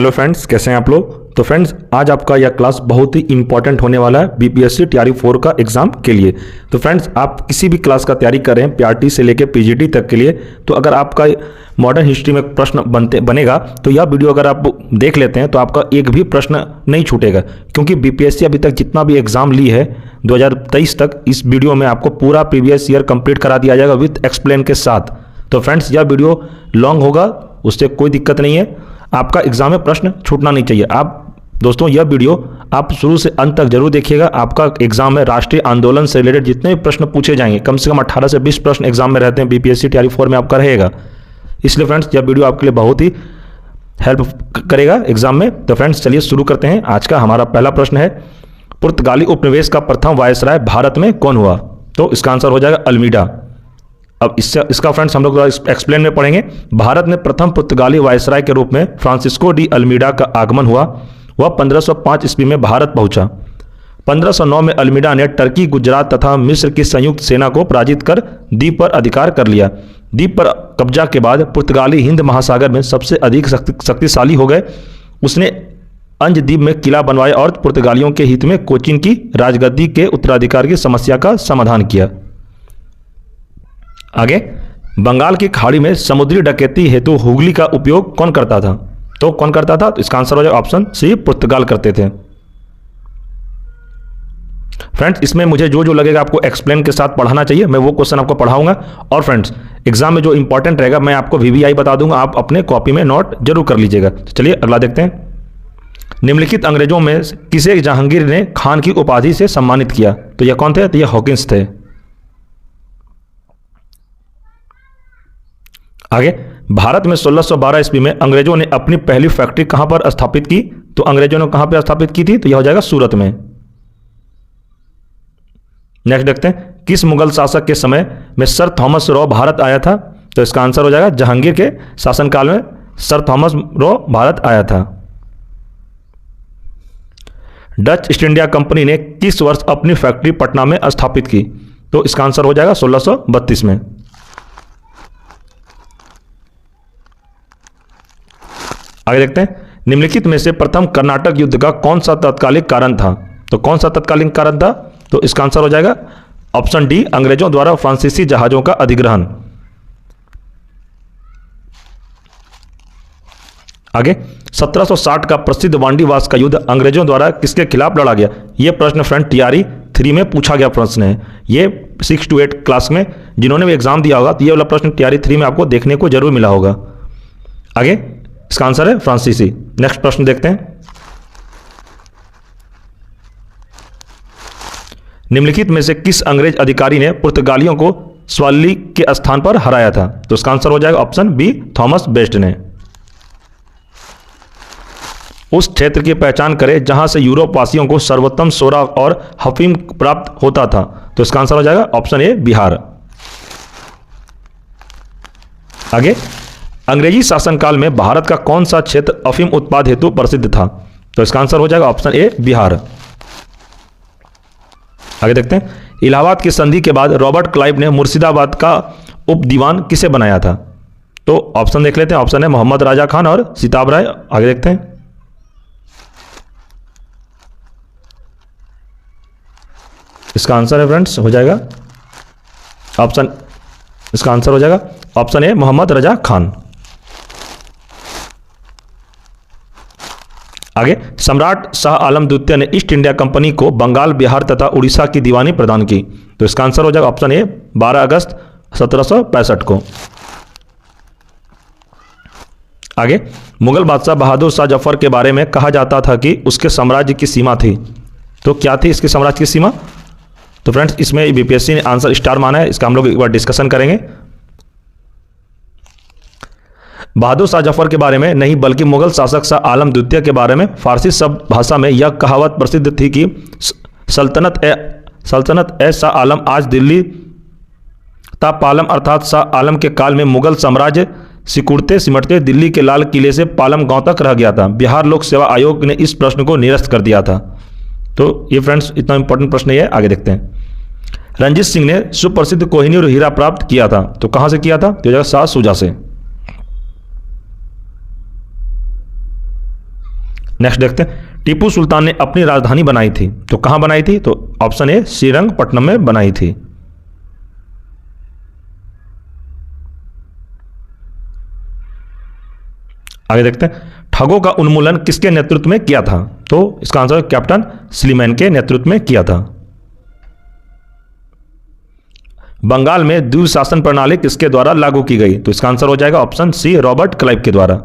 Hello friends, कैसे हैं आप लोग। तो फ्रेंड्स, आज आपका यह क्लास बहुत ही इंपॉर्टेंट होने वाला है बीपीएससी तैयारी 4 का एग्जाम के लिए। तो फ्रेंड्स, आप किसी भी क्लास का तैयारी कर रहे हैं पीआरटी से लेकर पीजीटी तक के लिए, तो अगर आपका मॉडर्न हिस्ट्री में प्रश्न बनेगा तो यह वीडियो अगर आप देख लेते हैं तो आपका एक भी प्रश्न नहीं छूटेगा, क्योंकि बीपीएससी अभी तक जितना भी एग्जाम ली है 2023 तक, इस वीडियो में आपको पूरा प्रीवियस ईयर कंप्लीट करा दिया जाएगा विथ एक्सप्लेन के साथ। तो फ्रेंड्स, यह वीडियो लॉन्ग होगा, उससे कोई दिक्कत नहीं है, आपका एग्जाम में प्रश्न छूटना नहीं चाहिए। आप दोस्तों, यह वीडियो आप शुरू से अंत तक जरूर देखिएगा। आपका एग्जाम में राष्ट्रीय आंदोलन से रिलेटेड जितने भी प्रश्न पूछे जाएंगे, कम से कम 18 से 20 प्रश्न एग्जाम में रहते हैं, बीपीएससी तैयारी 4 में आपका रहेगा। इसलिए फ्रेंड्स, यह वीडियो आपके लिए बहुत ही हेल्प करेगा एग्जाम में। तो फ्रेंड्स, चलिए शुरू करते हैं। आज का हमारा पहला प्रश्न है, पुर्तगाली उपनिवेश का प्रथम वायसराय भारत में कौन हुआ। तो इसका आंसर हो जाएगा अल्मीडा। अब इसका फ्रेंड्स हम लोग एक्सप्लेन में पढ़ेंगे। भारत में प्रथम पुर्तगाली वायसराय के रूप में फ्रांसिस्को डी अल्मीडा का आगमन हुआ। वह 1505 ईस्वी में भारत पहुंचा। 1509 में अल्मीडा ने टर्की, गुजरात तथा मिस्र की संयुक्त सेना को पराजित कर द्वीप पर अधिकार कर लिया। द्वीप पर कब्जा के बाद पुर्तगाली हिंद महासागर में सबसे अधिक शक्तिशाली हो गए। उसने अंज द्वीप में किला बनवाया और पुर्तगालियों के हित में कोचीन की राजगद्दी के उत्तराधिकार की समस्या का समाधान किया। आगे, बंगाल की खाड़ी में समुद्री डकैती हेतु हुगली का उपयोग कौन करता था। तो कौन करता था, तो इसका आंसर हो जाएगा ऑप्शन सी, पुर्तगाल करते थे। फ्रेंड्स, इसमें मुझे जो जो लगेगा आपको एक्सप्लेन के साथ पढ़ाना चाहिए, मैं वो क्वेश्चन आपको पढ़ाऊंगा। और फ्रेंड्स, एग्जाम में जो इंपॉर्टेंट रहेगा मैं आपको वीवीआई बता दूंगा, आप अपने कॉपी में नोट जरूर कर लीजिएगा। तो चलिए अगला देखते हैं। निम्नलिखित अंग्रेजों में किसे जहांगीर ने खान की उपाधि से सम्मानित किया। तो यह कौन थे, तो यह हॉकिंस थे। आगे, भारत में 1612 ईस्वी में अंग्रेजों ने अपनी पहली फैक्ट्री कहां पर स्थापित की। तो अंग्रेजों ने कहां पर स्थापित की थी, तो यह हो जाएगा सूरत में। नेक्स्ट देखते हैं, किस मुगल शासक के समय में सर थॉमस रॉ भारत आया था। तो इसका आंसर हो जाएगा जहांगीर के शासनकाल में सर थॉमस रॉ भारत आया था। डच ईस्ट इंडिया कंपनी ने किस वर्ष अपनी फैक्ट्री पटना में स्थापित की। तो इसका आंसर हो जाएगा 1632 में। आगे देखते हैं, निम्नलिखित में से प्रथम कर्नाटक युद्ध का कौन सा तत्कालिक कारण था। तो कौन सा तत्कालिक कारण था, तो इसका आंसर हो जाएगा ऑप्शन डी, अंग्रेजों द्वारा फ्रांसीसी जहाजों का अधिग्रहण। आगे, 1760 का प्रसिद्ध वांडीवास का युद्ध अंग्रेजों द्वारा किसके खिलाफ लड़ा गया। यह प्रश्न फ्रेंड टीआरई 3 में पूछा गया प्रश्न है। ये 6 to 8 क्लास में जिन्होंने भी एग्जाम दिया होगा तो ये वाला प्रश्न टीआरई 3 में आपको देखने को जरूर मिला होगा। आगे, इसका आंसर है फ्रांसीसी। नेक्स्ट प्रश्न देखते हैं, निम्नलिखित में से किस अंग्रेज अधिकारी ने पुर्तगालियों को स्वाली के स्थान पर हराया था। तो इसका आंसर हो जाएगा ऑप्शन बी, थॉमस बेस्ट ने। उस क्षेत्र की पहचान करें जहां से यूरोप वासियों को सर्वोत्तम सोरा और हफीम प्राप्त होता था। तो इसका आंसर हो जाएगा ऑप्शन ए, बिहार। आगे, अंग्रेजी शासनकाल में भारत का कौन सा क्षेत्र अफीम उत्पाद हेतु प्रसिद्ध था। तो इसका आंसर हो जाएगा ऑप्शन ए, बिहार। आगे देखते हैं, इलाहाबाद की संधि के बाद रॉबर्ट क्लाइव ने मुर्शिदाबाद का उप दीवान किसे बनाया था। तो ऑप्शन देख लेते हैं, ऑप्शन है मोहम्मद राजा खान और सिताब राय। आगे देखते हैं, इसका आंसर है फ्रेंड्स हो जाएगा ऑप्शन, इसका आंसर हो जाएगा ऑप्शन ए, मोहम्मद रजा खान। आगे, सम्राट शाह आलम द्वितीय ने ईस्ट इंडिया कंपनी को बंगाल, बिहार तथा उड़ीसा की दीवानी प्रदान की। तो इसका आंसर हो जाएगा ऑप्शन ए, 12 अगस्त 1765 को। आगे, मुगल बादशाह बहादुर शाह जफर के बारे में कहा जाता था कि उसके साम्राज्य की सीमा थी। तो क्या थी इसके साम्राज्य की सीमा। तो फ्रेंड्स, इसमें बीपीएससी ने आंसर स्टार माना है, इसका हम लोग एक बार डिस्कशन करेंगे। बहादुर शाह जफर के बारे में नहीं बल्कि मुगल शासक शाह आलम द्वितीय के बारे में फारसी शब्द भाषा में यह कहावत प्रसिद्ध थी कि सल्तनत ए शाह आलम आज दिल्ली ता पालम, अर्थात शाह आलम के काल में मुगल साम्राज्य सिकुड़ते सिमटते दिल्ली के लाल किले से पालम गांव तक रह गया था। बिहार लोक सेवा आयोग ने इस प्रश्न को निरस्त कर दिया था। तो ये फ्रेंड्स इतना इंपॉर्टेंट प्रश्न है। आगे देखते हैं, रंजीत सिंह ने सुप्रसिद्ध कोहिनूर हीरा प्राप्त किया था। तो कहां से किया था, तो शाह शुजा से। नेक्स्ट देखते हैं, टीपू सुल्तान ने अपनी राजधानी बनाई थी तो कहां बनाई थी? तो ऑप्शन ए श्रीरंगपट्टनम में बनाई थी। आगे देखते हैं, ठगों का उन्मूलन किसके नेतृत्व में किया था? तो इसका आंसर कैप्टन स्लीमैन के नेतृत्व में किया था। बंगाल में द्विज शासन प्रणाली किसके द्वारा लागू की गई? तो इसका आंसर हो जाएगा ऑप्शन सी रॉबर्ट क्लाइव के द्वारा।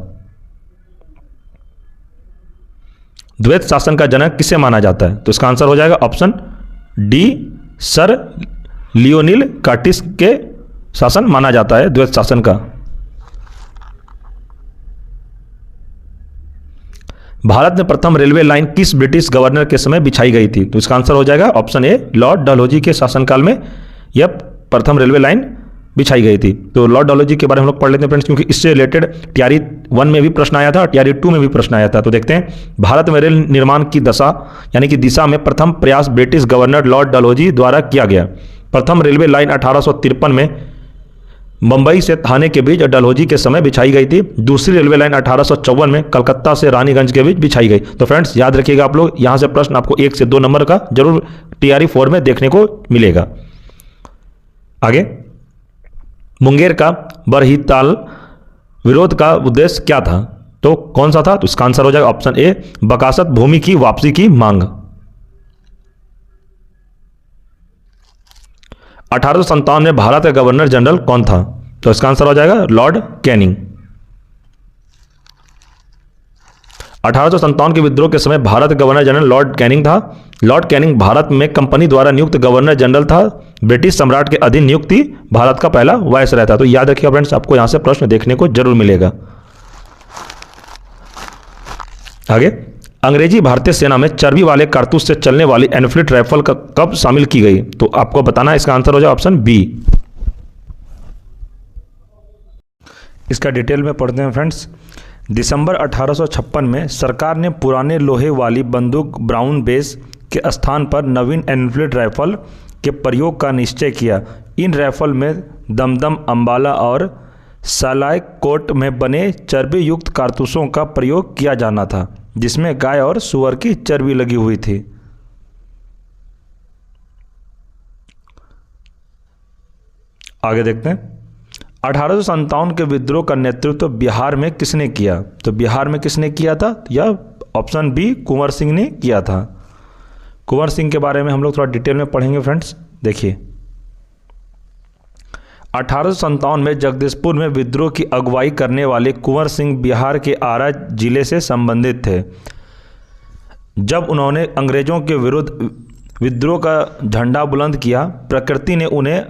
द्वैत शासन का जनक किसे माना जाता है? तो इसका आंसर हो जाएगा option D sir Lionel Curtis के शासन माना जाता है द्वैत शासन का। भारत में प्रथम रेलवे लाइन किस ब्रिटिश गवर्नर के समय बिछाई गई थी? तो इसका आंसर हो जाएगा ऑप्शन ए लॉर्ड डलहौजी के शासनकाल में यह प्रथम रेलवे लाइन बिछाई गई थी। तो लॉर्ड डलहौजी के बारे में हम लोग पढ़ लेते हैं फ्रेंड्स, क्योंकि इससे रिलेटेड टीआरई 1 में भी प्रश्न आया था और टीआरई 2 में भी प्रश्न आया था। तो देखते हैं, भारत में रेल निर्माण की दशा यानी कि दिशा में प्रथम प्रयास ब्रिटिश गवर्नर लॉर्ड डलहौजी द्वारा किया गया। प्रथम रेलवे लाइन 1853 में मुंबई से थाने के बीच डलहौजी के समय बिछाई गई थी। दूसरी रेलवे लाइन 1854 में कलकत्ता से रानीगंज के बीच बिछाई गई। तो फ्रेंड्स याद रखिएगा आप लोग, यहां से प्रश्न आपको 1 से 2 नंबर का जरूर टीआरई 4 में देखने को मिलेगा। आगे, मुंगेर का बरहीताल विरोध का उद्देश्य क्या था? तो कौन सा था? तो इसका आंसर हो जाएगा ऑप्शन ए बकासत भूमि की वापसी की मांग। 1857 में भारत का गवर्नर जनरल कौन था? तो इसका आंसर हो जाएगा लॉर्ड कैनिंग। 1857 के विद्रोह के समय भारत का गवर्नर जनरल लॉर्ड कैनिंग था। लॉर्ड कैनिंग भारत में कंपनी द्वारा नियुक्त गवर्नर जनरल था। ब्रिटिश सम्राट के अधीन नियुक्ति भारत का पहला वायसराय था। तो याद रखिएगा फ्रेंड्स, आपको यहां से प्रश्न देखने को जरूर मिलेगा। आगे, अंग्रेजी भारतीय सेना में चर्बी वाले कारतूस से चलने वाली एनफील्ड राइफल का कब शामिल की गई? तो आपको बताना है, इसका आंसर हो जाए ऑप्शन बी। इसका डिटेल में पढ़ते हैं फ्रेंड्स। दिसंबर 1856 में सरकार ने पुराने लोहे वाली बंदूक ब्राउन बेस के स्थान पर नवीन एनफील्ड राइफल के प्रयोग का निश्चय किया। इन राइफल में दमदम, अंबाला और सालाय कोट में बने चर्बी युक्त कारतूसों का प्रयोग किया जाना था, जिसमें गाय और सुअर की चर्बी लगी हुई थी। आगे देखते हैं, 1857 के विद्रोह का नेतृत्व बिहार में किसने किया? तो बिहार में किसने किया था? यह ऑप्शन बी कुंवर सिंह ने किया था। कुंवर सिंह के बारे में हम लोग थोड़ा डिटेल में पढ़ेंगे फ्रेंड्स। देखिए, 1857 में जगदीशपुर में विद्रोह की अगुवाई करने वाले कुंवर सिंह बिहार के आरा जिले से संबंधित थे। जब उन्होंने अंग्रेजों के विरुद्ध विद्रोह का झंडा बुलंद किया, प्रकृति ने उन्हें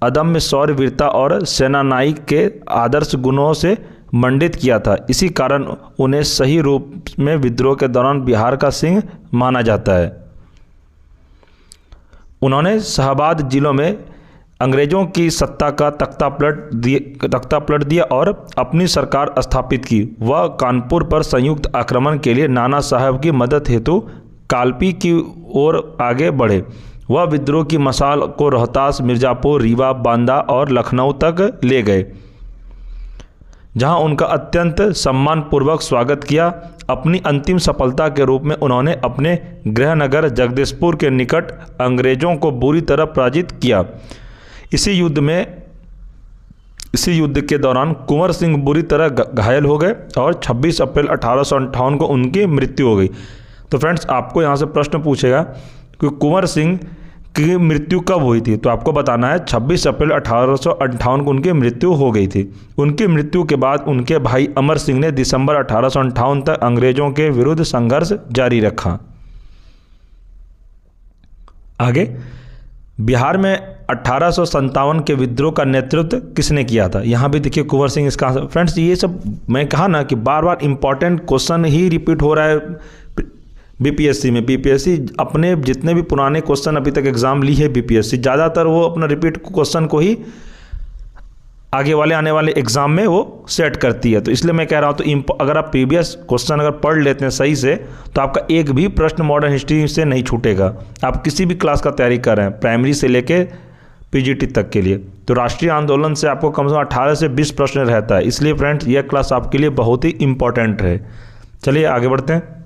अदम्य शौर्य, वीरता और सेनानाई के आदर्श गुणों से मंडित किया था। इसी कारण उन्हें सही रूप में विद्रोह के दौरान बिहार का सिंह माना जाता है। उन्होंने शाहाबाद जिलों में अंग्रेजों की सत्ता का तख्ता पलट दिया और अपनी सरकार स्थापित की। वह कानपुर पर संयुक्त आक्रमण के लिए नाना साहब की मदद हेतु कालपी की ओर आगे बढ़े। वह विद्रोह की मशाल को रोहतास, मिर्जापुर, रीवा, बांदा और लखनऊ तक ले गए, जहां उनका अत्यंत सम्मानपूर्वक स्वागत किया। अपनी अंतिम सफलता के रूप में उन्होंने अपने गृहनगर जगदीशपुर के निकट अंग्रेजों को बुरी तरह पराजित किया। इसी युद्ध के दौरान कुंवर सिंह बुरी तरह घायल हो गए और 26 अप्रैल 1858 को उनकी मृत्यु हो गई। तो फ्रेंड्स, आपको यहाँ से प्रश्न पूछेगा कि कुंवर सिंह की मृत्यु कब हुई थी? तो आपको बताना है 26 अप्रैल 1858 को उनकी मृत्यु हो गई थी। उनकी मृत्यु के बाद उनके भाई अमर सिंह ने दिसंबर 1858 तक अंग्रेजों के विरुद्ध संघर्ष जारी रखा। आगे, बिहार में 1857 के विद्रोह का नेतृत्व किसने किया था? यहाँ भी देखिए कुंवर सिंह इसका। फ्रेंड्स, ये सब मैं कहा ना कि बार बार इंपॉर्टेंट क्वेश्चन ही रिपीट हो रहा है बीपीएससी में। बीपीएससी अपने जितने भी पुराने क्वेश्चन अभी तक एग्जाम ली है बीपीएससी, ज़्यादातर वो अपना रिपीट क्वेश्चन को ही आगे वाले आने वाले एग्जाम में वो सेट करती है। तो इसलिए मैं कह रहा हूँ, तो अगर आप प्रीवियस क्वेश्चन अगर पढ़ लेते हैं सही से, तो आपका एक भी प्रश्न मॉडर्न हिस्ट्री से नहीं छूटेगा। आप किसी भी क्लास का तैयारी कर रहे हैं, प्राइमरी से लेके पीजीटी तक के लिए, तो राष्ट्रीय आंदोलन से आपको कम से कम 18 से 20 प्रश्न रहता है। इसलिए फ्रेंड्स, यह क्लास आपके लिए बहुत ही इंपॉर्टेंट है। चलिए आगे बढ़ते हैं।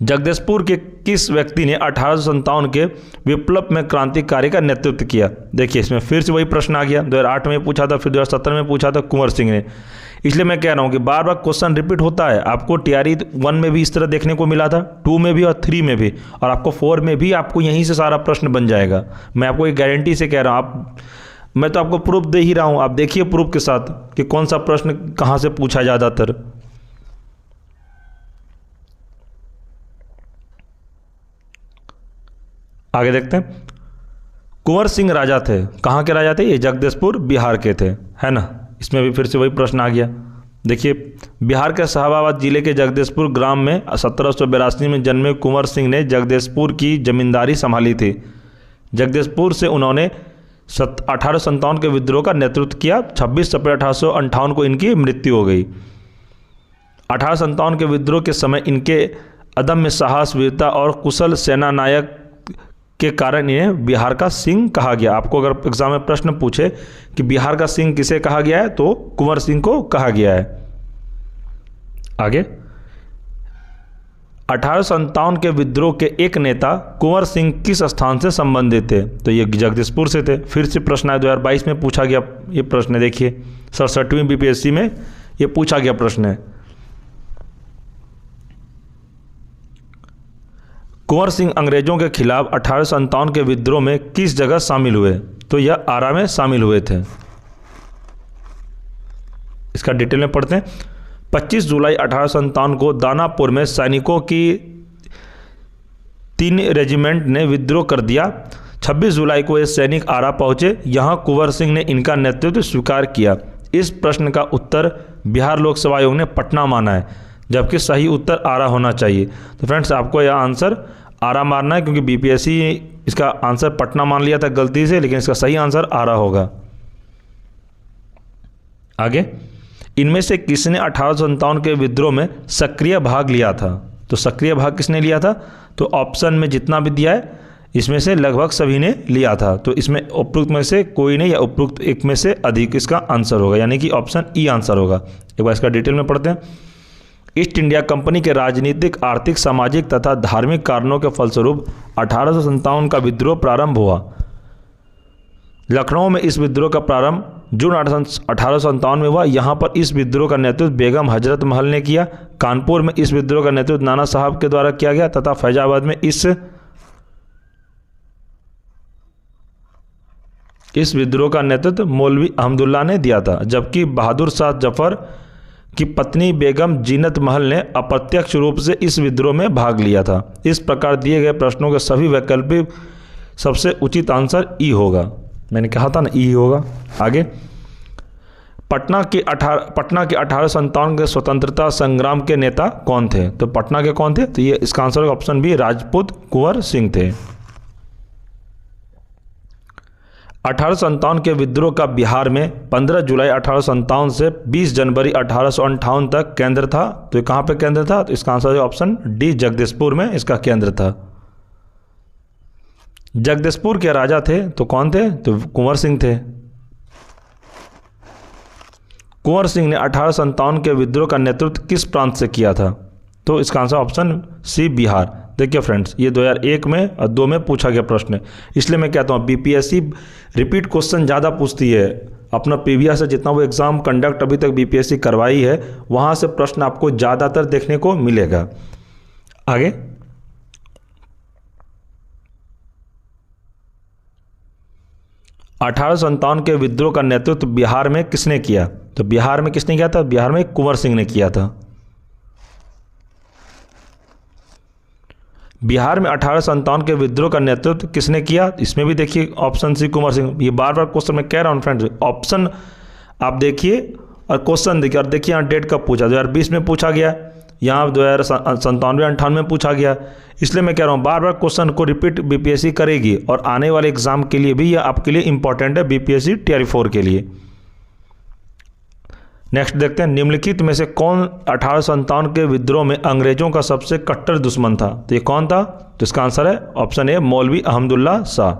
जगदीशपुर के किस व्यक्ति ने 1857 के विप्लव में क्रांतिकारी का नेतृत्व किया? देखिए इसमें फिर से वही प्रश्न आ गया, 2008 में पूछा था, फिर 2017 में पूछा था, कुंवर सिंह ने। इसलिए मैं कह रहा हूँ कि बार बार क्वेश्चन रिपीट होता है। आपको टीआरई 1 में भी इस तरह देखने को मिला था, 2 में भी और 3 में भी, और आपको 4 में भी आपको यहीं से सारा प्रश्न बन जाएगा। मैं आपको एक गारंटी से कह रहा हूँ, मैं तो आपको प्रूफ दे ही रहा हूँ, आप देखिए प्रूफ के साथ कि कौन सा प्रश्न कहाँ से पूछा ज़्यादातर। आगे देखते हैं। कुंवर सिंह राजा थे, कहाँ के राजा थे? ये जगदीशपुर बिहार के थे, है ना। इसमें भी फिर से वही प्रश्न आ गया। देखिए बिहार के शाहाबाद जिले के जगदीशपुर ग्राम में 1782 में जन्मे कुंवर सिंह ने जगदीशपुर की जमींदारी संभाली थी। जगदीशपुर से उन्होंने 1857 के विद्रोह का नेतृत्व किया। 26 अप्रैल 1858 को इनकी मृत्यु हो गई। 1857 के विद्रोह के समय इनके अदम्य साहस, वीरता और कुशल सेना नायक के कारण इन्हें बिहार का सिंह कहा गया। आपको अगर एग्जाम में प्रश्न पूछे कि बिहार का सिंह किसे कहा गया है, तो कुंवर सिंह को कहा गया है। आगे 1857 के विद्रोह के एक नेता कुंवर सिंह किस स्थान से संबंधित थे? तो ये जगदीशपुर से थे। फिर से प्रश्न आया, 2022 में पूछा गया ये प्रश्न। देखिए 67वीं बीपीएससी में ये पूछा गया प्रश्न है। कुंवर सिंह अंग्रेजों के खिलाफ 1857 के विद्रोह में किस जगह शामिल हुए? तो यह आरा में शामिल हुए थे। इसका डिटेल में पढ़ते हैं। 25 जुलाई 1857 को दानापुर में सैनिकों की 3 रेजिमेंट ने विद्रोह कर दिया। 26 जुलाई को ये सैनिक आरा पहुंचे। यहां कुंवर सिंह ने इनका नेतृत्व स्वीकार किया। इस प्रश्न का उत्तर बिहार लोक सेवा आयोग ने पटना माना है, जबकि सही उत्तर आरा होना चाहिए। तो फ्रेंड्स आपको यह आंसर आरा मारना है, क्योंकि बीपीएससी इसका आंसर पटना मान लिया था गलती से, लेकिन इसका सही आंसर आरा होगा। आगे, इनमें से किसने 1857 के विद्रोह में सक्रिय भाग लिया था? तो सक्रिय भाग किसने लिया था? तो ऑप्शन में जितना भी दिया है इसमें से लगभग सभी ने लिया था। तो इसमें उपरोक्त में से कोई नहीं, या उपरोक्त एक में से अधिक इसका आंसर होगा, यानी कि ऑप्शन ई आंसर होगा। एक बार इसका डिटेल में पढ़ते हैं। ईस्ट इंडिया कंपनी के राजनीतिक, आर्थिक, सामाजिक तथा धार्मिक कारणों के फलस्वरूप 1857 का विद्रोह प्रारंभ हुआ। लखनऊ में इस विद्रोह का प्रारंभ जून 1857 में हुआ। यहाँ पर इस विद्रोह का नेतृत्व बेगम हजरत महल ने किया। कानपुर में इस विद्रोह का नेतृत्व नाना साहब के द्वारा किया गया तथा फैजाबाद में इस विद्रोह का नेतृत्व मौलवी अहमदुल्ला ने दिया था। जबकि बहादुर शाह जफर की पत्नी बेगम जीनत महल ने अप्रत्यक्ष रूप से इस विद्रोह में भाग लिया था। इस प्रकार दिए गए प्रश्नों के सभी वैकल्पिक सबसे उचित आंसर ई होगा। मैंने कहा था ना ई होगा। आगे, पटना के 1857 के स्वतंत्रता संग्राम के नेता कौन थे? तो पटना के कौन थे? तो ये इसका answer option B Rajput Kunwar Singh थे। 1857 के विद्रोह का बिहार में 15 जुलाई 1857 से 20 जनवरी 1858 तक केंद्र था। तो कहाँ पे केंद्र था? तो इसका आंसर ऑप्शन डी जगदीशपुर में इसका केंद्र था। जगदीशपुर के राजा थे तो कौन थे? तो कुंवर सिंह थे। कुंवर सिंह ने 1857 के विद्रोह का नेतृत्व किस प्रांत से किया था? तो इसका आंसर ऑप्शन सी बिहार। देखिए फ्रेंड्स, ये 2001 में और 2 में पूछा गया प्रश्न है, इसलिए मैं कहता हूँ बीपीएससी रिपीट क्वेश्चन ज़्यादा पूछती है। अपना प्रीवियस से जितना वो एग्ज़ाम कंडक्ट अभी तक बीपीएससी करवाई है, वहाँ से प्रश्न आपको ज़्यादातर देखने को मिलेगा। आगे, अठारह के विद्रोह का नेतृत्व बिहार में किसने किया? तो बिहार में किसने किया था? बिहार में कुंवर सिंह ने किया था। बिहार में 1857 के विद्रोह का नेतृत्व किसने किया? इसमें भी देखिए ऑप्शन सी कुंवर सिंह। ये बार बार क्वेश्चन में कह रहा हूँ फ्रेंड्स, ऑप्शन आप देखिए और क्वेश्चन देखिए, और देखिए यहाँ डेट कब पूछा, 2020 में पूछा गया, यहाँ 2097-98 में पूछा गया। इसलिए मैं कह रहा हूँ बार बार क्वेश्चन को रिपीट बीपीएससी करेगी, और आने वाले एग्जाम के लिए भी यह आपके लिए इंपॉर्टेंट है, बीपीएससी टीआरई 4 के लिए। नेक्स्ट देखते हैं, निम्नलिखित में से कौन 1857 के विद्रोह में अंग्रेजों का सबसे कट्टर दुश्मन था? तो ये कौन था? तो इसका आंसर है ऑप्शन ए मौलवी अहमदुल्ला शाह।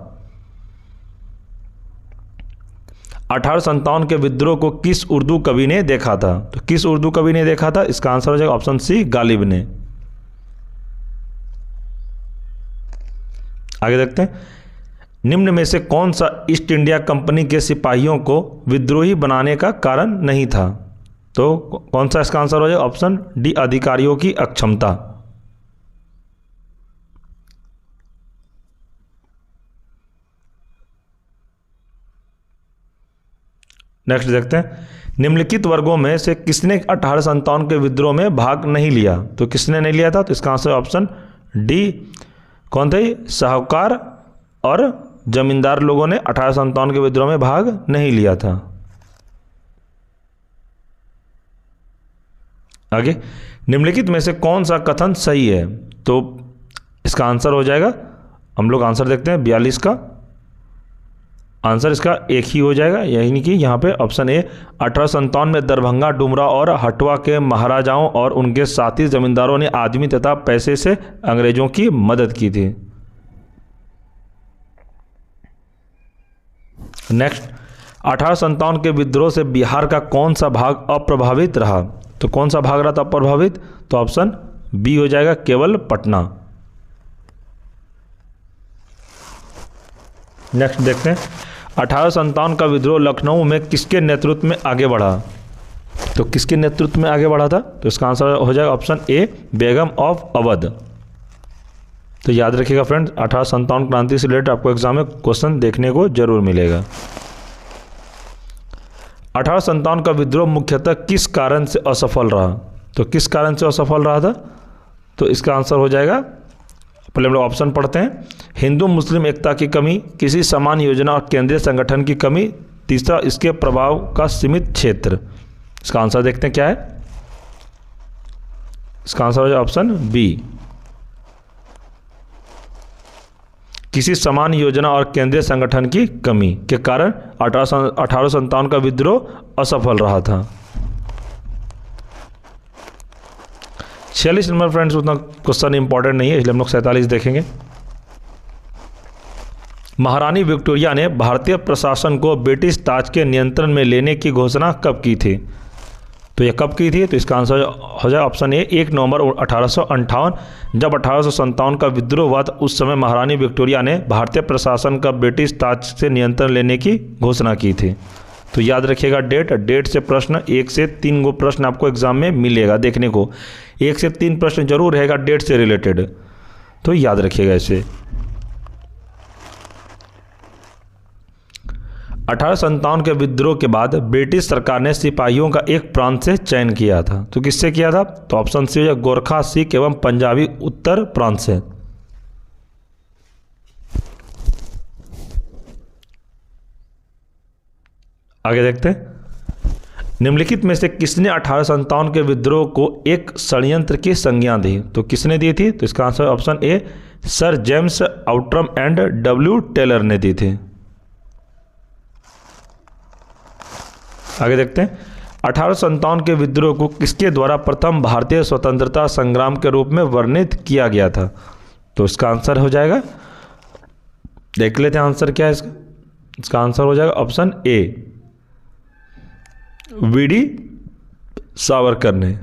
1857 के विद्रोह को किस उर्दू कवि ने देखा था? तो किस उर्दू कवि ने देखा था? इसका आंसर हो जाएगा ऑप्शन सी गालिब ने। आगे देखते हैं, निम्न में से कौन सा ईस्ट इंडिया कंपनी के सिपाहियों को विद्रोही बनाने का कारण नहीं था? तो कौन सा इसका आंसर हो जाएगा? ऑप्शन डी, अधिकारियों की अक्षमता। नेक्स्ट देखते हैं, निम्नलिखित वर्गों में से किसने 1857 के विद्रोह में भाग नहीं लिया? तो किसने नहीं लिया था? तो इसका आंसर ऑप्शन डी, कौन थे? साहूकार और जमींदार लोगों ने 1857 के विद्रोह में भाग नहीं लिया था। आगे, निम्नलिखित में से कौन सा कथन सही है? तो इसका आंसर हो जाएगा, हम लोग आंसर देखते हैं 42 का आंसर इसका एक ही हो जाएगा, यानी कि यहाँ पे ऑप्शन ए, 1857 में दरभंगा, डुमरा और हटवा के महाराजाओं और उनके साथी जमींदारों ने आदमी तथा पैसे से अंग्रेजों की मदद की थी। नेक्स्ट, 1857 के विद्रोह से बिहार का कौन सा भाग अप्रभावित रहा? तो कौन सा भाग रहा था अप्रभावित? तो ऑप्शन बी हो जाएगा, केवल पटना। नेक्स्ट देखते हैं, 1857 का विद्रोह लखनऊ में किसके नेतृत्व में आगे बढ़ा? तो किसके नेतृत्व में आगे बढ़ा था? तो इसका आंसर हो जाएगा option A, Begum of Awadh. तो याद रखिएगा फ्रेंड्स, 1857 क्रांति से रिलेटेड आपको एग्जाम में क्वेश्चन देखने को जरूर मिलेगा। 1857 का विद्रोह मुख्यतः किस कारण से असफल रहा? तो किस कारण से असफल रहा था? तो इसका आंसर हो जाएगा, पहले हम लोग ऑप्शन पढ़ते हैं, हिंदू मुस्लिम एकता की कमी, किसी समान योजना और केंद्रीय संगठन की कमी, तीसरा इसके प्रभाव का सीमित क्षेत्र। इसका आंसर देखते हैं क्या है। इसका आंसर हो जाएगा ऑप्शन बी, किसी समान योजना और केंद्रीय संगठन की कमी के कारण 1857 का विद्रोह असफल रहा था। 46 नंबर फ्रेंड्स उतना क्वेश्चन इंपॉर्टेंट नहीं है, इसलिए हम लोग 47 देखेंगे। महारानी विक्टोरिया ने भारतीय प्रशासन को ब्रिटिश ताज के नियंत्रण में लेने की घोषणा कब की थी? तो यह कब की थी? तो इसका आंसर हो जाए ऑप्शन ए, 1 नवंबर 1858। जब 1857 का विद्रोह हुआ तो उस समय महारानी विक्टोरिया ने भारतीय प्रशासन का ब्रिटिश ताज से नियंत्रण लेने की घोषणा की थी। तो याद रखिएगा डेट से प्रश्न 1 से 3 गो प्रश्न आपको एग्जाम में मिलेगा देखने को, 1 से 3 प्रश्न जरूर रहेगा डेट से रिलेटेड, तो याद रखिएगा इसे। 1857 के विद्रोह के बाद ब्रिटिश सरकार ने सिपाहियों का एक प्रांत से चयन किया था। तो किससे किया था? तो ऑप्शन सी, गोरखा, सिख एवं पंजाबी उत्तर प्रांत से। आगे देखते हैं, निम्नलिखित में से किसने 1857 के विद्रोह को एक षड्यंत्र की संज्ञा दी? तो किसने दी थी? तो इसका answer option A, sir James Outram and W Taylor ने दी थी। आगे देखते हैं, 1857 के विद्रोह को किसके द्वारा प्रथम भारतीय स्वतंत्रता संग्राम के रूप में वर्णित किया गया था? तो इसका आंसर हो जाएगा, देख लेते हैं आंसर क्या है इसका। इसका आंसर हो जाएगा ऑप्शन ए, वीडी सावरकर ने।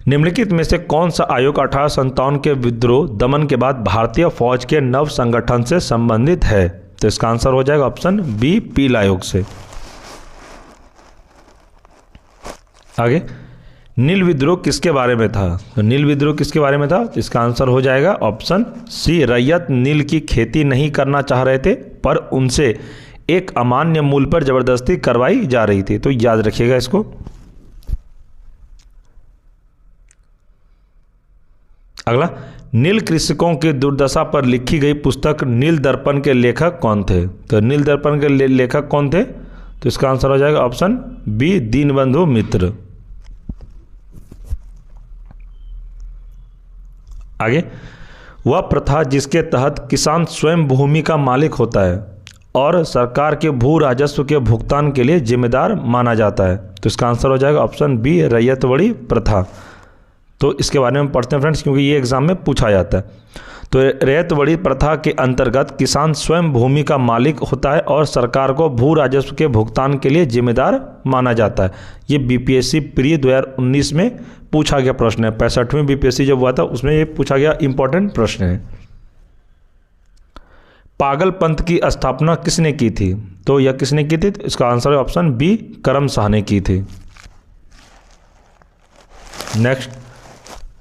निम्नलिखित में से कौन सा आयोग 1857 के विद्रोह दमन के बाद भारतीय फौज के नव संगठन से संबंधित है? तो इसका आंसर हो जाएगा ऑप्शन बी, पील आयोग से। आगे, नील विद्रोह किसके बारे में था? तो नील विद्रोह किसके बारे में था? तो इसका आंसर हो जाएगा ऑप्शन सी, रैयत नील की खेती नहीं करना चाह रहे थे पर उनसे एक अमान्य मूल्य पर जबरदस्ती करवाई जा रही थी। तो याद रखिएगा इसको। अगला, नील कृषकों की दुर्दशा पर लिखी गई पुस्तक नील दर्पण के लेखक कौन थे? तो नील दर्पण के लेखक कौन थे? तो इसका आंसर हो जाएगा ऑप्शन बी, दीनबंधु मित्र। आगे, वह प्रथा जिसके तहत किसान स्वयं भूमि का मालिक होता है और सरकार के भू राजस्व के भुगतान के लिए जिम्मेदार माना जाता है। तो इसका आंसर हो जाएगा ऑप्शन बी, रैयतवाड़ी प्रथा। तो इसके बारे में पढ़ते हैं फ्रेंड्स, क्योंकि ये एग्जाम में पूछा जाता है। तो रैयत बड़ी प्रथा के अंतर्गत किसान स्वयं भूमि का मालिक होता है और सरकार को भू राजस्व के भुगतान के लिए जिम्मेदार माना जाता है। ये बीपीएससी प्री 2019 में पूछा गया प्रश्न है। 65वीं बीपीएससी जब हुआ था उसमें ये पूछा गया इंपॉर्टेंट प्रश्न है। पागलपंथ की स्थापना किसने की थी? तो यह किसने की थी? तो इसका आंसर है ऑप्शन बी, करम शाह ने की थी। नेक्स्ट,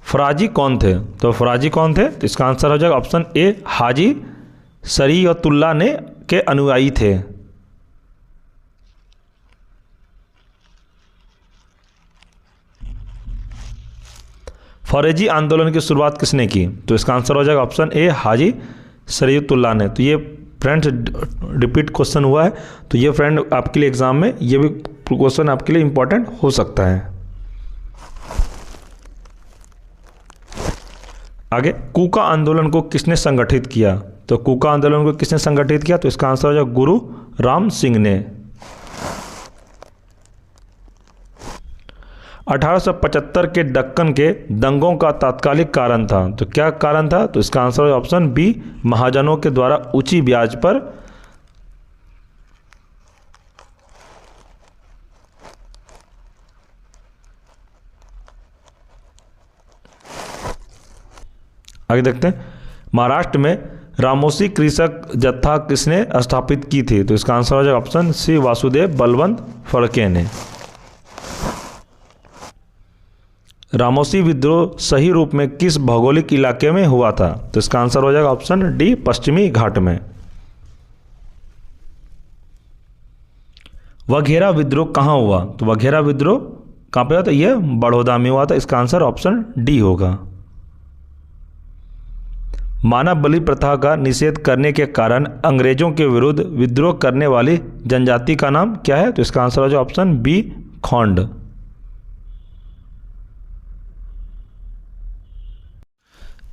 फराजी कौन थे? तो फराजी कौन थे? तो इसका आंसर हो जाएगा ऑप्शन ए, हाजी शरीयतुल्लाह ने के अनुयायी थे। फौरेजी आंदोलन की शुरुआत किसने की? तो इसका आंसर हो जाएगा ऑप्शन ए, हाजी शरीयतुल्लाह ने। तो ये फ्रेंड्स रिपीट क्वेश्चन हुआ है, तो ये फ्रेंड आपके लिए एग्जाम में ये भी क्वेश्चन आपके लिए इंपॉर्टेंट हो सकता है। आगे, कूका आंदोलन को किसने संगठित किया? तो कूका आंदोलन को किसने संगठित किया? तो इसका आंसर हो जाएगा गुरु राम सिंह ने। 1875 के दक्कन के दंगों का तात्कालिक कारण था। तो क्या कारण था? तो इसका आंसर है ऑप्शन बी, महाजनों के द्वारा ऊंची ब्याज पर आगे देखते हैं, महाराष्ट्र में रामोसी कृषक जत्था किसने स्थापित की थी? तो इसका आंसर हो जाएगा ऑप्शन सी, वासुदेव बलवंत फड़के ने। रामोसी विद्रोह सही रूप में किस भौगोलिक इलाके में हुआ था? तो इसका आंसर हो जाएगा ऑप्शन डी, पश्चिमी घाट में। वघेरा विद्रोह कहाँ हुआ? तो वघेरा विद्रोह कहाँ पे हुआ था? यह बड़ौदा में हुआ था। इसका आंसर ऑप्शन डी होगा। मानव बलि प्रथा का निषेध करने के कारण अंग्रेजों के विरुद्ध विद्रोह करने वाली जनजाति का नाम क्या है? तो इसका आंसर हो जाएगा ऑप्शन बी, खोंड।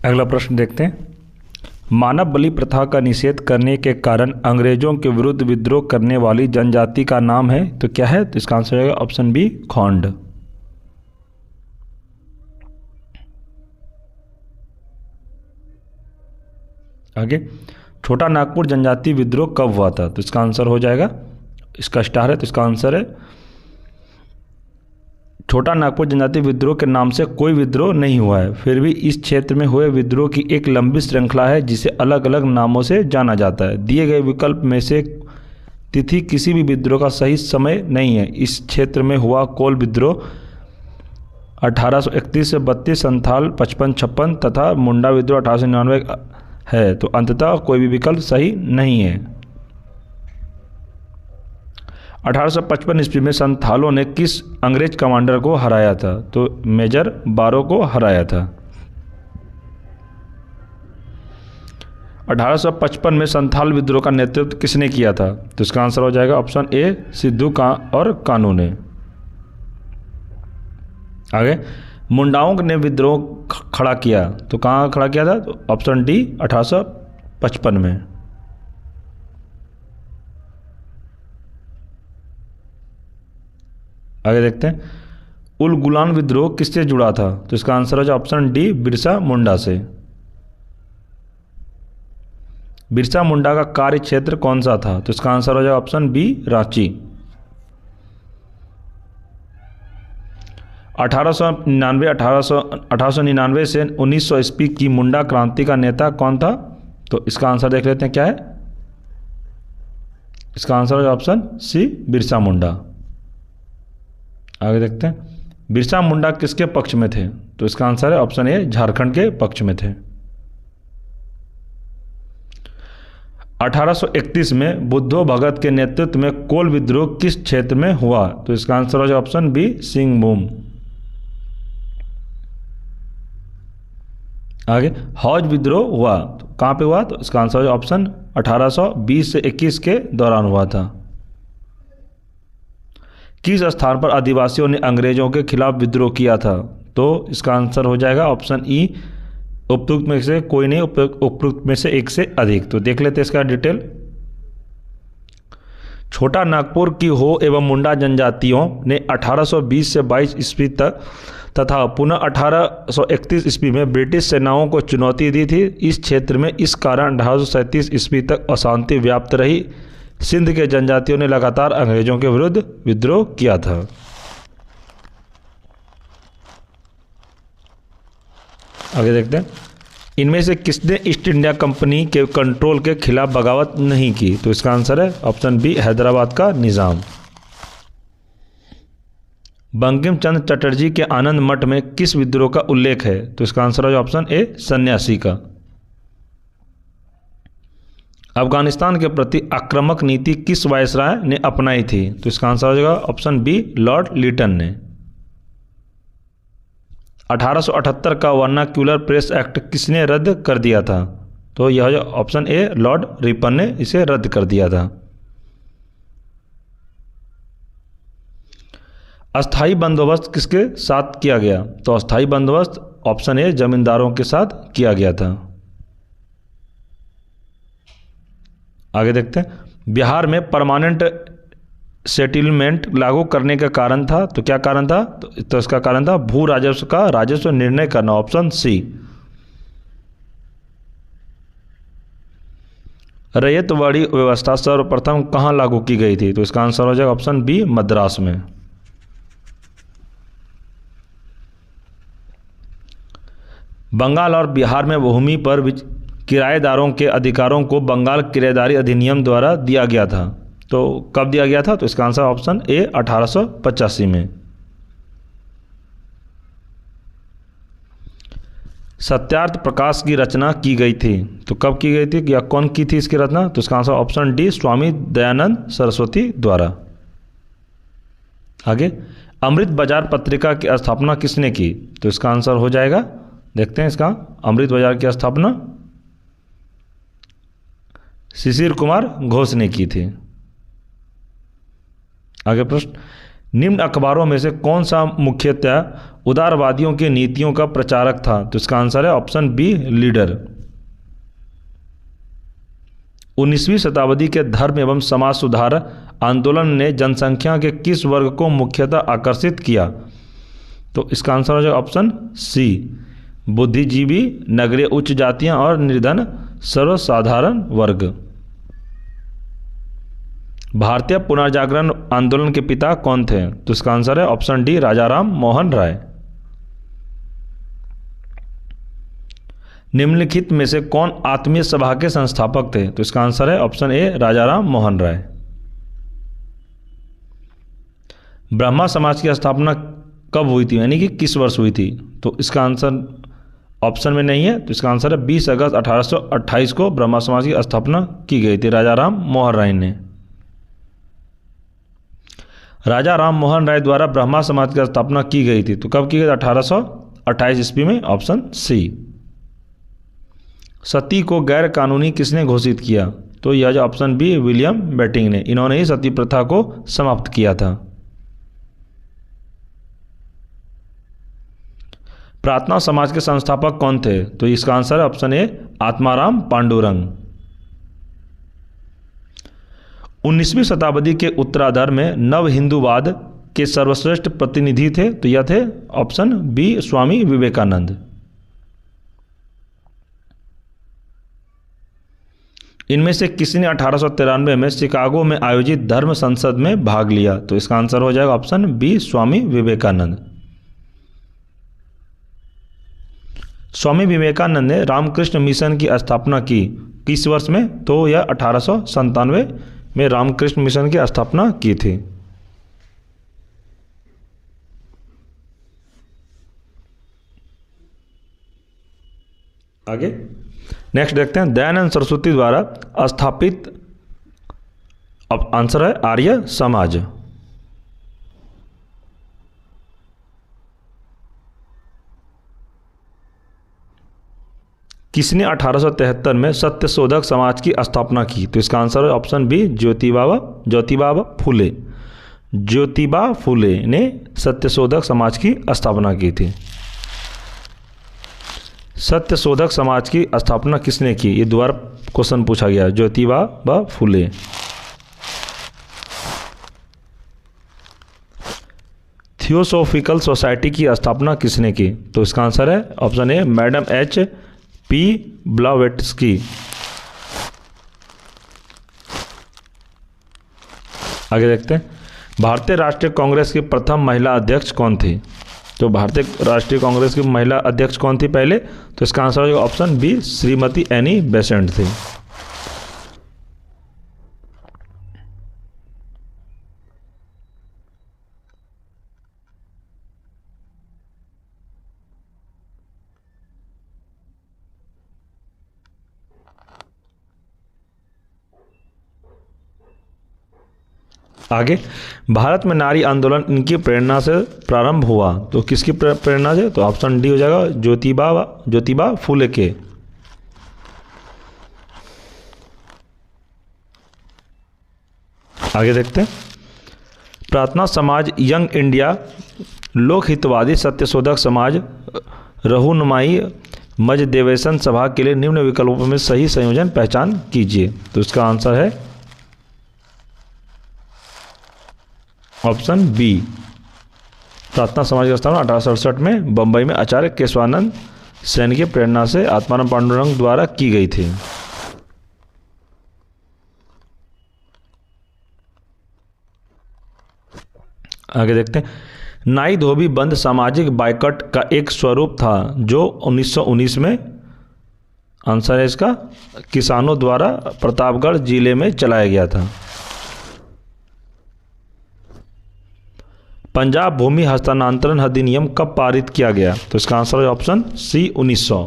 अगला प्रश्न देखते हैं, मानव बलि प्रथा का निषेध करने के कारण अंग्रेजों के विरुद्ध विद्रोह करने वाली जनजाति का नाम है तो क्या है? तो इसका आंसर हो जाएगा ऑप्शन बी, खोंड। आगे, छोटा नागपुर जनजाति विद्रोह कब हुआ था? तो इसका आंसर हो जाएगा, इसका स्टार है तो इसका आंसर है छोटा नागपुर जनजाति विद्रोह के नाम से कोई विद्रोह नहीं हुआ है, फिर भी इस क्षेत्र में हुए विद्रोह की एक लंबी श्रृंखला है जिसे अलग अलग नामों से जाना जाता है। दिए गए विकल्प में से तिथि किसी भी विद्रोह का सही समय नहीं है। इस क्षेत्र में हुआ कोल विद्रोह 1831 से 32, संथाल 55-56 तथा मुंडा विद्रोह 1899 है, तो अंततः कोई भी विकल्प सही नहीं है। 1855 ईस्वी में संथालों ने किस अंग्रेज कमांडर को हराया था? तो मेजर बारो को हराया था। 1855 में संथाल विद्रोह का नेतृत्व किसने किया था? तो इसका आंसर हो जाएगा ऑप्शन ए, सिद्धू और कानू ने। आगे, मुंडाओं ने विद्रोह खड़ा किया तो कहाँ खड़ा किया था? तो ऑप्शन डी, 1855 में। आगे देखते हैं, उल गुलान विद्रोह किससे जुड़ा था? तो इसका आंसर हो जाए ऑप्शन डी, बिरसा मुंडा से। बिरसा मुंडा का कार्य क्षेत्र कौन सा था? तो इसका आंसर हो जाए ऑप्शन बी, रांची। 1899 से 1900 ईस्वी की मुंडा क्रांति का नेता कौन था? तो इसका आंसर देख लेते हैं क्या है। इसका आंसर है ऑप्शन सी, बिरसा मुंडा। आगे देखते हैं, बिरसा मुंडा किसके पक्ष में थे? तो इसका आंसर है ऑप्शन ए, झारखंड के पक्ष में थे। 1831 में बुद्धो भगत के नेतृत्व में कोल विद्रोह किस क्षेत्र में हुआ? तो इसका आंसर हो जाए ऑप्शन बी, सिंहभूम। आगे, हौज विद्रोह हुआ तो कहाँ पे हुआ? तो इसका आंसर है ऑप्शन 1820 से 21 के दौरान हुआ था। किस स्थान पर आदिवासियों ने अंग्रेजों के खिलाफ विद्रोह किया था? तो इसका आंसर हो जाएगा ऑप्शन ई, उपयुक्त में से कोई नहीं, उपयुक्त में से एक से अधिक। तो देख लेते हैं इसका डिटेल। छोटा नागपुर की हो एवं मुंडा जनजातियों ने 1820 से 22 ईस्वी तथा पुनः 1831 ईस्वी में ब्रिटिश सेनाओं को चुनौती दी थी इस क्षेत्र में। इस कारण 1837 ईस्वी तक अशांति व्याप्त रही। सिंध के जनजातियों ने लगातार अंग्रेजों के विरुद्ध विद्रोह किया था। आगे देखते हैं, इनमें से किसने ईस्ट इंडिया कंपनी के कंट्रोल के खिलाफ बगावत नहीं की? तो इसका आंसर है ऑप्शन बी, हैदराबाद का निजाम। बंकिम चंद्र चटर्जी के आनंद मठ में किस विद्रोह का उल्लेख है? तो इसका आंसर है ऑप्शन ए, सन्यासी का। अफगानिस्तान के प्रति आक्रामक नीति किस वायसराय ने अपनाई थी? तो इसका आंसर हो जाएगा ऑप्शन बी, लॉर्ड लिटन ने। 1878 का वर्नाक्यूलर प्रेस एक्ट किसने रद्द कर दिया था? तो यह ऑप्शन ए, लॉर्ड रिपन ने इसे रद्द कर दिया था। अस्थाई बंदोबस्त किसके साथ किया गया? तो अस्थाई बंदोबस्त ऑप्शन ए, जमींदारों के साथ किया गया था। आगे देखते हैं, बिहार में परमानेंट सेटलमेंट लागू करने का कारण था। तो क्या कारण था? तो इसका कारण था भू राजस्व का राजस्व निर्णय करना, ऑप्शन सी। रैयतवाड़ी व्यवस्था सर्वप्रथम कहां लागू की गई थी? तो इसका आंसर हो जाएगा ऑप्शन बी, मद्रास में। बंगाल और बिहार में भूमि पर किराएदारों के अधिकारों को बंगाल किराएदारी अधिनियम द्वारा दिया गया था। तो कब दिया गया था? तो इसका आंसर ऑप्शन ए, 1885 में। सत्यार्थ प्रकाश की रचना की गई थी। तो कब की गई थी या कौन की थी इसकी रचना? तो इसका answer option D, Swami Dayanand Saraswati द्वारा। आगे, अमृत बाजार पत्रिका की स्थापना किसने की? तो इसका आंसर हो जाएगा, देखते हैं इसका, अमृत बाजार की स्थापना शिशिर कुमार घोष ने की थी। आगे प्रश्न, निम्न अखबारों में से कौन सा मुख्यतः उदारवादियों की नीतियों का प्रचारक था? तो इसका आंसर है ऑप्शन बी, लीडर। 19वीं शताब्दी के धर्म एवं समाज सुधार आंदोलन ने जनसंख्या के किस वर्ग को मुख्यतः आकर्षित किया? तो इसका आंसर हो जाएगा ऑप्शन सी, बुद्धिजीवी, नगरीय उच्च जातियां और निर्धन सर्वसाधारण वर्ग। भारतीय पुनर्जागरण आंदोलन के पिता कौन थे? तो इसका आंसर है ऑप्शन डी, राजाराम मोहन राय। निम्नलिखित में से कौन आत्मीय सभा के संस्थापक थे? तो इसका आंसर है ऑप्शन ए, राजाराम मोहन राय। ब्रह्मा समाज की स्थापना कब हुई थी, यानी कि किस वर्ष हुई थी? तो इसका आंसर ऑप्शन में नहीं है। तो इसका आंसर है 20 अगस्त 1828 को ब्रह्मा समाज की स्थापना की गई थी राजाराम मोहन राय ने। राजा राम मोहन राय द्वारा ब्रह्मा समाज की स्थापना की गई थी। तो कब की गई? 1828 ईस्वी में, ऑप्शन सी। सती को गैर कानूनी किसने घोषित किया? तो यह जो ऑप्शन बी, विलियम बेटिंग ने। इन्होंने ही सती प्रथा को समाप्त किया था। प्रार्थना समाज के संस्थापक कौन थे? तो इसका आंसर है ऑप्शन ए, आत्माराम पांडुरंग। 19वीं शताब्दी के उत्तरार्ध में नव हिंदूवाद के सर्वश्रेष्ठ प्रतिनिधि थे। तो यह थे ऑप्शन बी, स्वामी विवेकानंद। इनमें से किसी ने 1893 में शिकागो में आयोजित धर्म संसद में भाग लिया? तो इसका आंसर हो जाएगा ऑप्शन बी, स्वामी विवेकानंद। स्वामी विवेकानंद ने रामकृष्ण मिशन की स्थापना की किस वर्ष में? तो यह 1897 में रामकृष्ण मिशन की स्थापना की थी। आगे नेक्स्ट देखते हैं, दयानंद सरस्वती द्वारा स्थापित, अब आंसर है आर्य समाज। किसने 1873 में सत्यशोधक समाज की स्थापना की? तो इसका आंसर है ऑप्शन बी, ज्योतिबा फुले। ज्योतिबा फुले ने सत्यशोधक समाज की स्थापना की थी। सत्यशोधक समाज की स्थापना किसने की? ये दोबारा क्वेश्चन पूछा गया, ज्योतिबा फुले। थियोसॉफिकल सोसाइटी की स्थापना किसने की? तो इसका आंसर है option A madam H P Blavatsky. आगे देखते हैं, भारतीय राष्ट्रीय कांग्रेस की प्रथम महिला अध्यक्ष कौन थी? तो भारतीय राष्ट्रीय कांग्रेस की महिला अध्यक्ष कौन थी पहले? तो इसका आंसर होगा option B Shrimati Annie Besant थी। आगे, भारत में नारी आंदोलन इनकी प्रेरणा से प्रारंभ हुआ। तो किसकी प्रेरणा से? तो ऑप्शन डी हो जाएगा ज्योतिबा फूले के। आगे देखते हैं, प्रार्थना समाज, यंग इंडिया, लोक हितवादी, सत्यशोधक समाज, रहनुमाई, मज देवेशन सभा के लिए निम्न विकल्पों में सही संयोजन पहचान कीजिए। तो इसका आंसर है ऑप्शन बी प्रार्थना समाज की स्थापना 1867 में बंबई में आचार्य केशवानंद सेन की प्रेरणा से आत्माराम पांडुरंग द्वारा की गई थी। आगे देखते हैं, नाई धोबी बंद सामाजिक बाइकआउट का एक स्वरूप था जो 1919 में, आंसर है इसका, किसानों द्वारा प्रतापगढ़ जिले में चलाया गया था। पंजाब भूमि हस्तांतरण अधिनियम कब पारित किया गया? तो इसका आंसर है ऑप्शन सी 1900।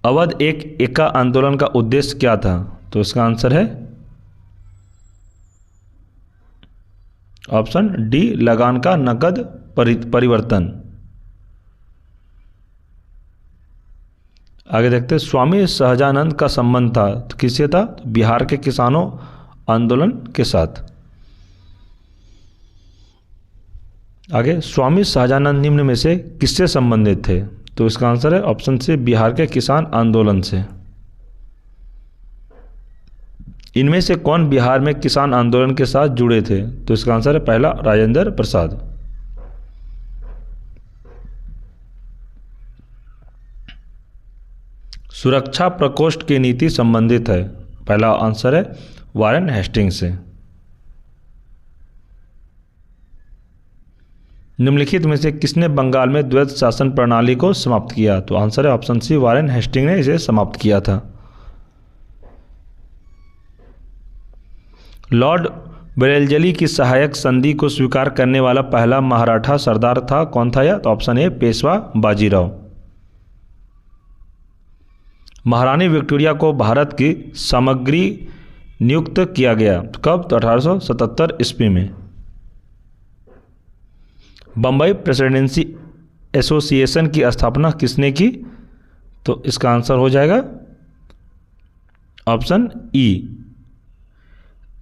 अवध एका आंदोलन का उद्देश्य क्या था? तो इसका आंसर है ऑप्शन डी लगान का नकद परिवर्तन। आगे देखते हैं, स्वामी सहजानंद का संबंध था, तो किससे था? बिहार के किसानों आंदोलन के साथ। आगे, स्वामी सहजानंद निम्न में से किससे संबंधित थे? तो इसका आंसर है ऑप्शन सी बिहार के किसान आंदोलन से। इनमें से कौन बिहार में किसान आंदोलन के साथ जुड़े थे? तो इसका आंसर है पहला राजेंद्र प्रसाद। सुरक्षा प्रकोष्ठ की नीति संबंधित है, पहला आंसर है वारेन हेस्टिंग्स से। निम्नलिखित में से किसने बंगाल में द्वैत शासन प्रणाली को समाप्त किया? तो आंसर है ऑप्शन सी वारेन हेस्टिंग ने इसे समाप्त किया था। लॉर्ड बेरेलजली की सहायक संधि को स्वीकार करने वाला पहला मराठा सरदार था, कौन था यह? तो ऑप्शन ए पेशवा बाजीराव। महारानी विक्टोरिया को भारत की सामग्री नियुक्त किया गया, कब? तो 1877 ईस्वी में। बंबई प्रेसिडेंसी एसोसिएशन की स्थापना किसने की? तो इसका आंसर हो जाएगा ऑप्शन ई।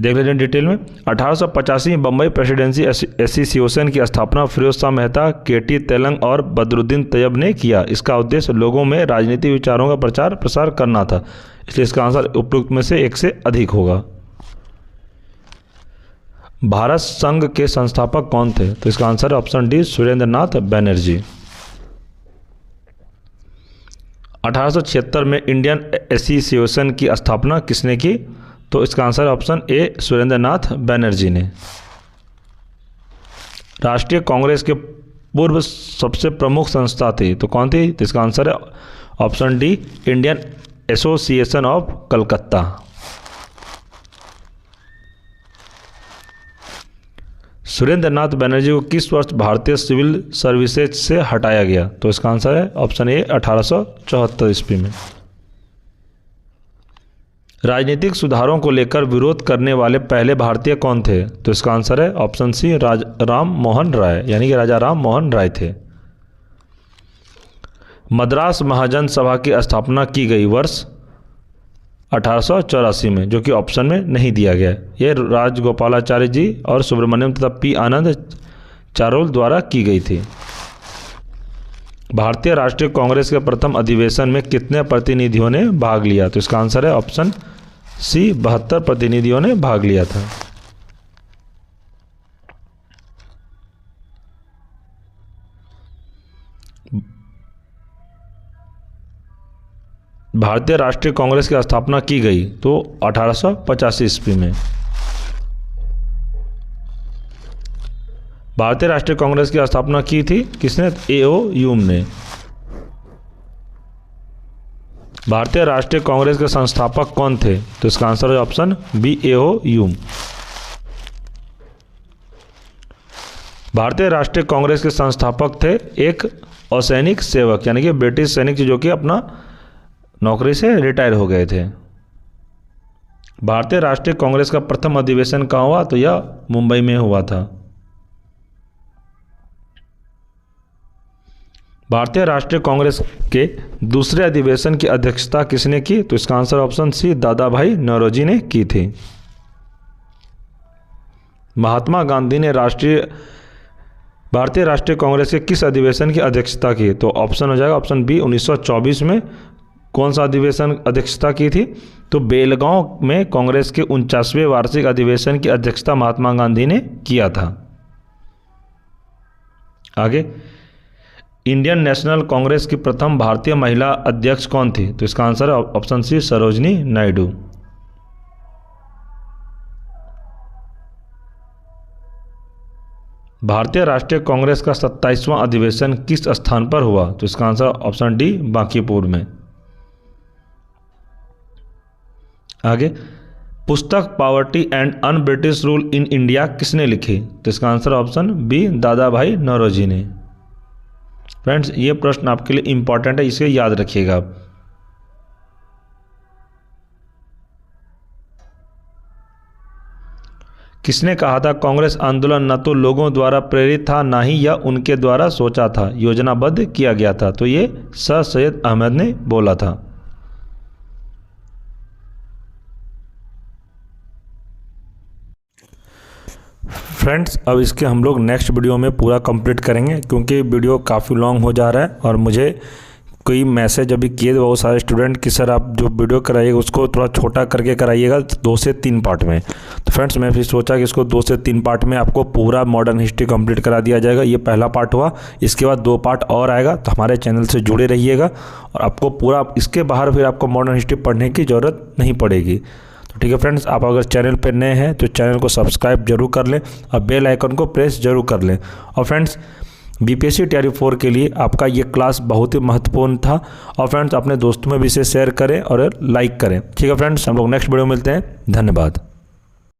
देख लेते हैं डिटेल में। 1885 में बम्बई प्रेसिडेंसी एसोसिएशन की स्थापना फिरोज शाह मेहता, केटी तेलंग और बदरुद्दीन तैयब ने किया। इसका उद्देश्य लोगों में राजनीतिक विचारों का प्रचार प्रसार करना था, इसलिए इसका आंसर उपरोक्त में से एक से अधिक होगा। भारत संघ के संस्थापक कौन थे? तो इसका आंसर है ऑप्शन डी सुरेंद्र नाथ बनर्जी। 1876 में इंडियन एसोसिएशन की स्थापना किसने की? तो इसका आंसर है ऑप्शन ए सुरेंद्र नाथ बनर्जी ने। राष्ट्रीय कांग्रेस के पूर्व सबसे प्रमुख संस्था थी, तो कौन थी? तो इसका आंसर है option D Indian association of Calcutta. Surendra Nath Banerjee को किस वर्ष भारतीय सिविल सर्विसेज से हटाया गया? तो इसका आंसर है ऑप्शन ए 1874 ईस्वी में। राजनीतिक सुधारों को लेकर विरोध करने वाले पहले भारतीय कौन थे? तो इसका आंसर है ऑप्शन सी राम मोहन राय, यानी कि राजा राम मोहन राय थे। मद्रास महाजन सभा की स्थापना की गई वर्ष 1884 में, जो कि ऑप्शन में नहीं दिया गया। यह राजगोपालाचार्य जी और सुब्रमण्यम तथा पी आनंद चारोल द्वारा की गई थी। भारतीय राष्ट्रीय कांग्रेस के प्रथम अधिवेशन में कितने प्रतिनिधियों ने भाग लिया? तो इसका आंसर है ऑप्शन सी 72 प्रतिनिधियों ने भाग लिया था। भारतीय राष्ट्रीय कांग्रेस की स्थापना की गई तो 1885 ईस्वी में। भारतीय राष्ट्रीय कांग्रेस की स्थापना की थी किसने? A.O. ह्यूम ने। भारतीय राष्ट्रीय कांग्रेस के संस्थापक कौन थे? तो इसका आंसर है ऑप्शन बी A.O. ह्यूम। भारतीय राष्ट्रीय कांग्रेस के संस्थापक थे एक असैनिक सेवक, यानी कि ब्रिटिश सैनिक जो कि अपना नौकरी से रिटायर हो गए थे। भारतीय राष्ट्रीय कांग्रेस का प्रथम अधिवेशन कहाँ हुआ? तो यह मुंबई में हुआ था। भारतीय राष्ट्रीय कांग्रेस के दूसरे अधिवेशन की अध्यक्षता किसने की? तो इसका आंसर ऑप्शन सी दादा भाई नौरोजी ने की थी। महात्मा गांधी ने भारतीय राष्ट्रीय कांग्रेस के किस अधिवेशन की अध्यक्षता की? तो ऑप्शन हो जाएगा ऑप्शन बी 1924 में। कौन सा अधिवेशन अध्यक्षता की थी? तो बेलगांव में कांग्रेस के 49वें वार्षिक अधिवेशन की अध्यक्षता महात्मा गांधी ने किया था। आगे, इंडियन नेशनल कांग्रेस की प्रथम भारतीय महिला अध्यक्ष कौन थी? तो इसका आंसर है ऑप्शन सी सरोजनी नायडू। भारतीय राष्ट्रीय कांग्रेस का 27वां अधिवेशन किस स्थान पर हुआ? तो इसका आंसर ऑप्शन डी बांकीपुर में। आगे, पुस्तक poverty and un British rule in India किसने लिखी? तो इसका आंसर ऑप्शन बी दादा भाई नौरोजी ने। फ्रेंड्स, ये प्रश्न आपके लिए इंपॉर्टेंट है, इसे याद रखिएगा आप। किसने कहा था कांग्रेस आंदोलन न तो लोगों द्वारा प्रेरित था ना ही यह उनके द्वारा सोचा था, योजनाबद्ध किया गया था? तो ये सर सैयद अहमद ने बोला था। फ्रेंड्स, अब इसके हम लोग नेक्स्ट वीडियो में पूरा कंप्लीट करेंगे, क्योंकि वीडियो काफ़ी लॉन्ग हो जा रहा है और मुझे कोई मैसेज अभी किए बहुत सारे स्टूडेंट कि सर आप जो वीडियो कराइएगा उसको थोड़ा छोटा करके कराइएगा 2 से 3 पार्ट में। तो फ्रेंड्स, मैं फिर सोचा कि इसको 2 से 3 पार्ट में आपको पूरा मॉडर्न हिस्ट्री कंप्लीट करा दिया जाएगा। ये पहला पार्ट हुआ, इसके बाद 2 पार्ट और आएगा, तो हमारे चैनल से जुड़े रहिएगा और आपको पूरा इसके बाहर फिर आपको मॉडर्न हिस्ट्री पढ़ने की ज़रूरत नहीं पड़ेगी। तो ठीक है फ्रेंड्स, आप अगर चैनल पर नए हैं तो चैनल को सब्सक्राइब जरूर कर लें और बेल आइकन को प्रेस जरूर कर लें। और फ्रेंड्स, बीपीएससी टीआरई 4 के लिए आपका ये क्लास बहुत ही महत्वपूर्ण था। और फ्रेंड्स, अपने दोस्तों में भी इसे शेयर करें और लाइक करें। ठीक है फ्रेंड्स, हम लोग नेक्स्ट वीडियो में मिलते हैं। धन्यवाद।